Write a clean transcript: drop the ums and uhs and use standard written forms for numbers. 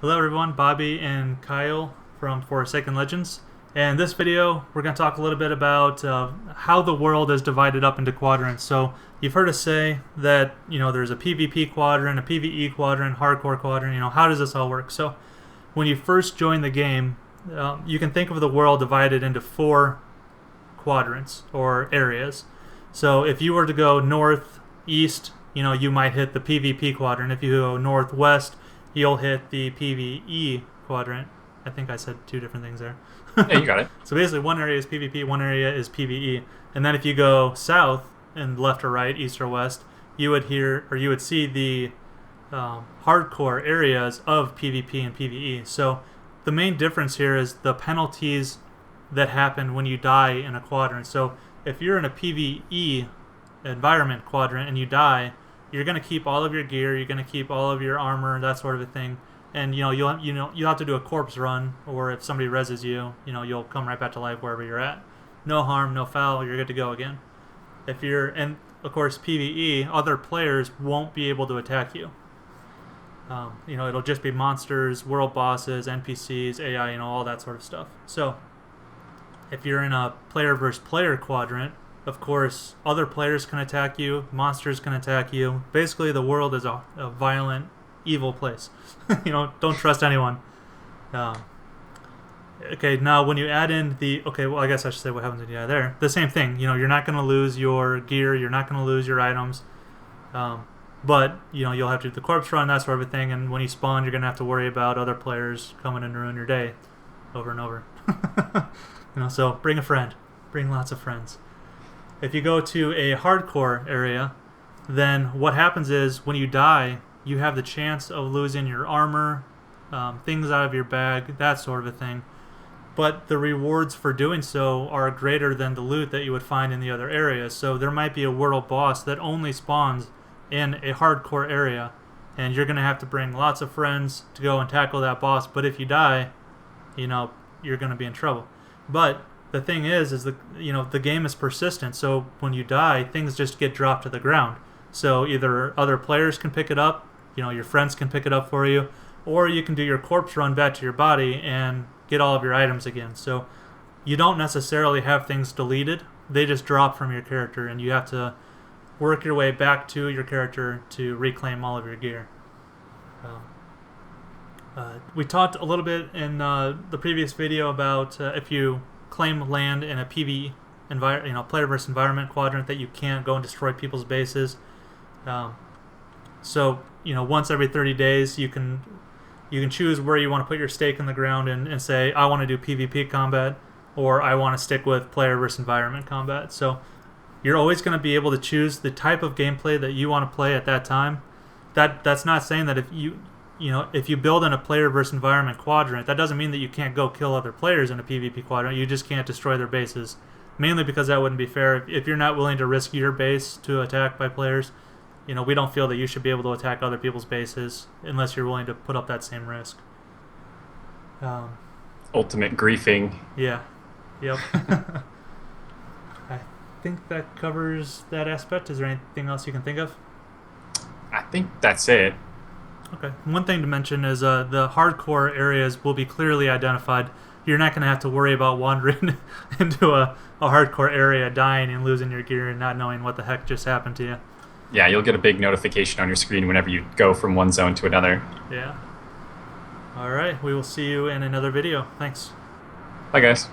Hello everyone, Bobby and Kyle from Forsaken Legends. And this video, we're going to talk a little bit about how the world is divided up into quadrants. So you've heard us say that, there's a PvP quadrant, a PvE quadrant, hardcore quadrant. How does this all work? So when you first join the game, you can think of the world divided into 4 quadrants or areas. So if you were to go north, east, you might hit the PvP quadrant. If you go northwest, you'll hit the PvE quadrant. I think I said 2 different things there. Yeah, you got it. So basically one area is PvP, one area is PvE. And then if you go south and left or right, east or west, you would see the hardcore areas of PvP and PvE. So the main difference here is the penalties that happen when you die in a quadrant. So if you're in a PvE environment quadrant and you die, you're going to keep all of your gear, you're going to keep all of your armor, that sort of a thing. And you'll have to do a corpse run, or if somebody reses you, you'll come right back to life wherever you're at. No harm, no foul, you're good to go again. And of course PvE, other players won't be able to attack you. It'll just be monsters, world bosses, NPCs, AI, all that sort of stuff. So if you're in a player versus player quadrant, of course, other players can attack you, monsters can attack you. Basically, the world is a violent, evil place. Don't trust anyone. Okay, now when you add in I guess I should say what happens when you add there. The same thing, you're not going to lose your gear, you're not going to lose your items. But, you'll have to do the corpse run, that sort of a thing, and when you spawn, you're going to have to worry about other players coming in to ruin your day over and over. So bring a friend. Bring lots of friends. If you go to a hardcore area, then what happens is when you die, you have the chance of losing your armor, things out of your bag, that sort of a thing. But the rewards for doing so are greater than the loot that you would find in the other areas. So there might be a world boss that only spawns in a hardcore area, and you're going to have to bring lots of friends to go and tackle that boss. But if you die, you're going to be in trouble. But the thing is the game is persistent, so when you die, things just get dropped to the ground. So either other players can pick it up, your friends can pick it up for you, or you can do your corpse run back to your body and get all of your items again. So you don't necessarily have things deleted, they just drop from your character, and you have to work your way back to your character to reclaim all of your gear. We talked a little bit in the previous video about if you claim land in a PvE player versus environment quadrant, that you can't go and destroy people's bases. So once every 30 days you can choose where you want to put your stake in the ground and say, I want to do PvP combat, or I want to stick with player versus environment combat. So you're always going to be able to choose the type of gameplay that you want to play at that time. That's not saying that if you build in a player versus environment quadrant, that doesn't mean that you can't go kill other players in a PvP quadrant. You just can't destroy their bases. Mainly because that wouldn't be fair. If you're not willing to risk your base to attack by players, we don't feel that you should be able to attack other people's bases unless you're willing to put up that same risk. Ultimate griefing. Yeah. Yep. I think that covers that aspect. Is there anything else you can think of? I think that's it. Okay. One thing to mention is the hardcore areas will be clearly identified. You're not going to have to worry about wandering into a hardcore area, dying and losing your gear and not knowing what the heck just happened to you. Yeah, you'll get a big notification on your screen whenever you go from one zone to another. Yeah. All right. We will see you in another video. Thanks. Bye, guys.